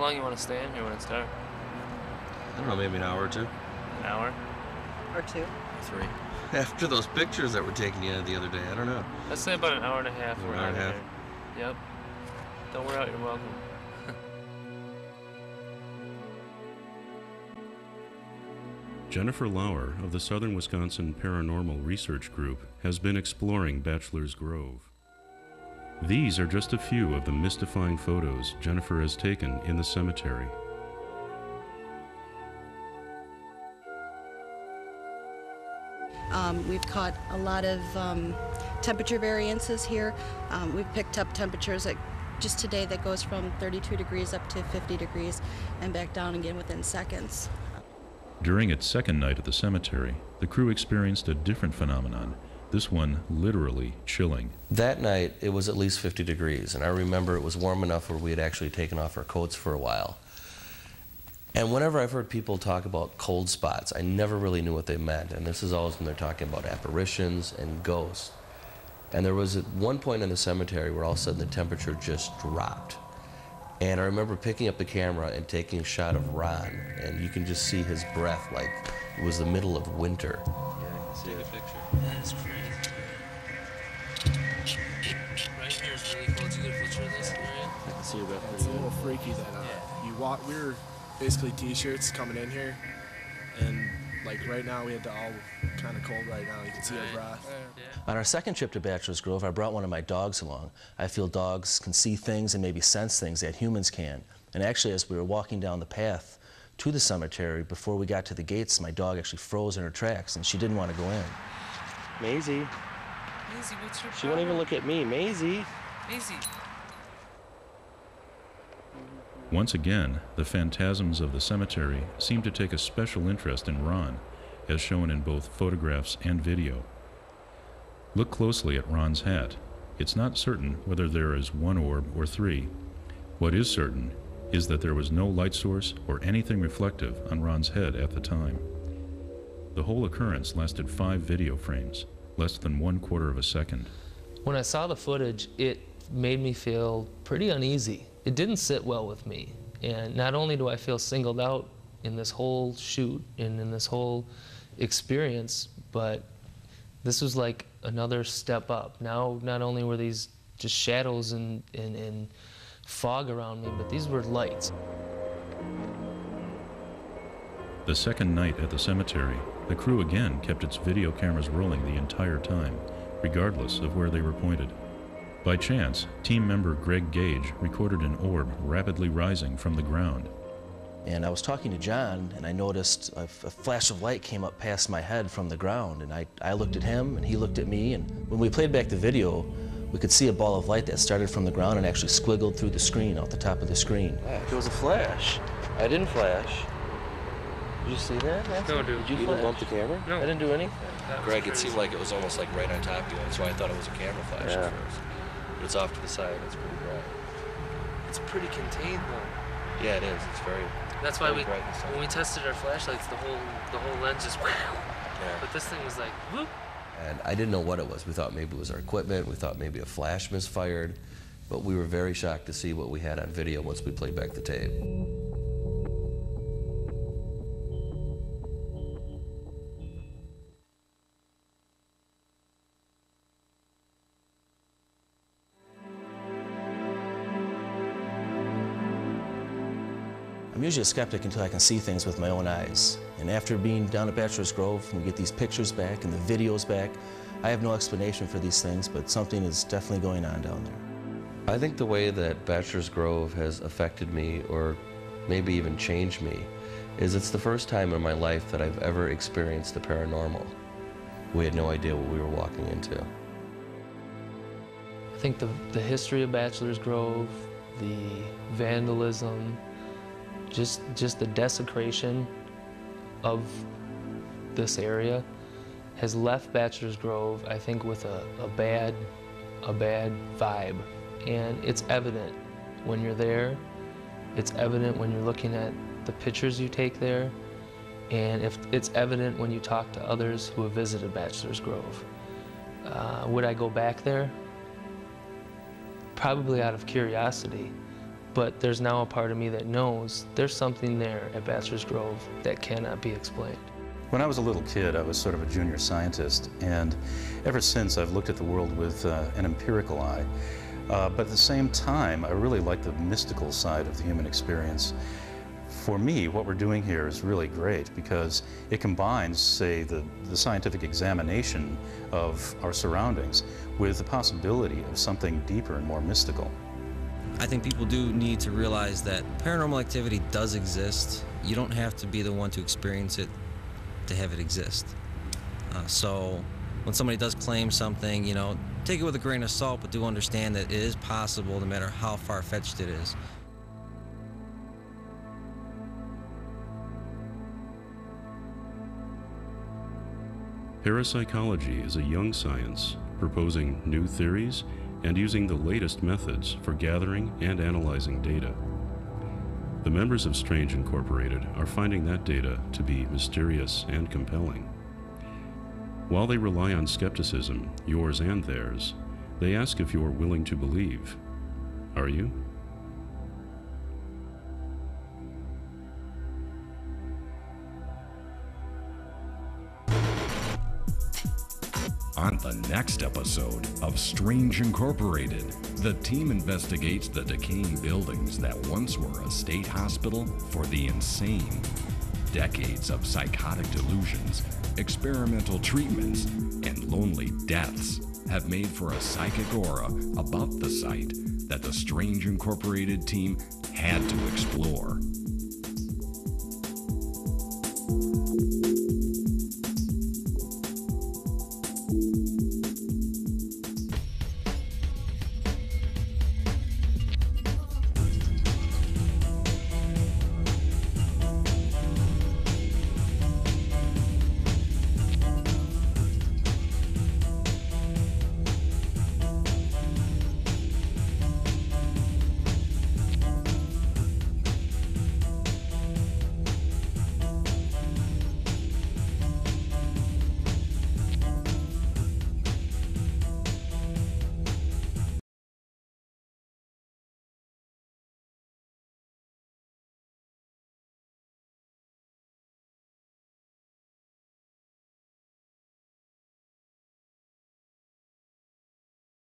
long you want to stay in here when it's dark? I don't know, maybe an hour or two. An hour? Or two. 3. After those pictures that were taken the other day, I don't know. Let's say about an hour and a half. An hour and a half. Yep. Don't wear out, you're welcome. Jennifer Lauer of the Southern Wisconsin Paranormal Research Group has been exploring Bachelor's Grove. These are just a few of the mystifying photos Jennifer has taken in the cemetery. We've caught a lot of temperature variances here. We've picked up temperatures that just today that goes from 32 degrees up to 50 degrees and back down again within seconds. During its second night at the cemetery, the crew experienced a different phenomenon, this one literally chilling. That night, it was at least 50 degrees, and I remember it was warm enough where we had actually taken off our coats for a while. And whenever I've heard people talk about cold spots, I never really knew what they meant, and this is always when they're talking about apparitions and ghosts. And there was at one point in the cemetery where all of a sudden the temperature just dropped. And I remember picking up the camera and taking a shot of Ron, and you can just see his breath like it was the middle of winter. Yeah, I can see the picture. That is crazy. Right here is really cold. Did you get a picture of this area? I can see your breath. It's a little freaky that you walk. We were basically t-shirts coming in here, and like right now we had to all kind of cold right now. You can see our breath. On our second trip to Bachelor's Grove, I brought one of my dogs along. I feel dogs can see things and maybe sense things that humans can. And actually, as we were walking down the path to the cemetery, before we got to the gates, my dog actually froze in her tracks, and she didn't want to go in. Maisie. Maisie, what's your problem? She won't even look at me. Maisie. Maisie. Once again, the phantasms of the cemetery seem to take a special interest in Ron, as shown in both photographs and video. Look closely at Ron's hat. It's not certain whether there is one orb or 3. What is certain is that there was no light source or anything reflective on Ron's head at the time. The whole occurrence lasted 5 video frames, less than 1/4 of a second. When I saw the footage, it made me feel pretty uneasy. It didn't sit well with me. And not only do I feel singled out in this whole shoot and in this whole experience, but this was like another step up. Now, not only were these just shadows and fog around me, but these were lights. The second night at the cemetery, the crew again kept its video cameras rolling the entire time, regardless of where they were pointed. By chance, team member Greg Gage recorded an orb rapidly rising from the ground. And I was talking to John, and I noticed a flash of light came up past my head from the ground, and I looked at him, and he looked at me, and when we played back the video, we could see a ball of light that started from the ground and actually squiggled through the screen, out the top of the screen. It was a flash. I didn't flash. Did you see that, Nancy? No, dude. Did you bump the camera? No. I didn't do anything. Greg, it seemed like it was almost like right on top of you, so I thought it was a camera flash at first. But it's off to the side, it's pretty bright. It's pretty contained though. Yeah, it is. It's very. That's why very bright when we tested our flashlights, the whole lens just. Yeah. But this thing was like whoop. And I didn't know what it was. We thought maybe it was our equipment. We thought maybe a flash misfired. But we were very shocked to see what we had on video once we played back the tape. I'm usually a skeptic until I can see things with my own eyes. And after being down at Bachelor's Grove, and we get these pictures back and the videos back, I have no explanation for these things, but something is definitely going on down there. I think the way that Bachelor's Grove has affected me, or maybe even changed me, is it's the first time in my life that I've ever experienced the paranormal. We had no idea what we were walking into. I think the history of Bachelor's Grove, the vandalism, just the desecration of this area has left Bachelor's Grove, I think, with a bad vibe. And it's evident when you're there. It's evident when you're looking at the pictures you take there. And it's evident when you talk to others who have visited Bachelor's Grove. Would I go back there? Probably out of curiosity. But there's now a part of me that knows there's something there at Bachelor's Grove that cannot be explained. When I was a little kid, I was sort of a junior scientist, and ever since I've looked at the world with an empirical eye. But at the same time, I really like the mystical side of the human experience. For me, what we're doing here is really great because it combines, say, the scientific examination of our surroundings with the possibility of something deeper and more mystical. I think people do need to realize that paranormal activity does exist. You don't have to be the one to experience it to have it exist. So when somebody does claim something, you know, take it with a grain of salt, but do understand that it is possible no matter how far-fetched it is. Parapsychology is a young science proposing new theories and using the latest methods for gathering and analyzing data. The members of Strange Incorporated are finding that data to be mysterious and compelling. While they rely on skepticism, yours and theirs, they ask if you're willing to believe. Are you? On the next episode of Strange Incorporated, the team investigates the decaying buildings that once were a state hospital for the insane. Decades of psychotic delusions, experimental treatments, and lonely deaths have made for a psychic aura about the site that the Strange Incorporated team had to explore.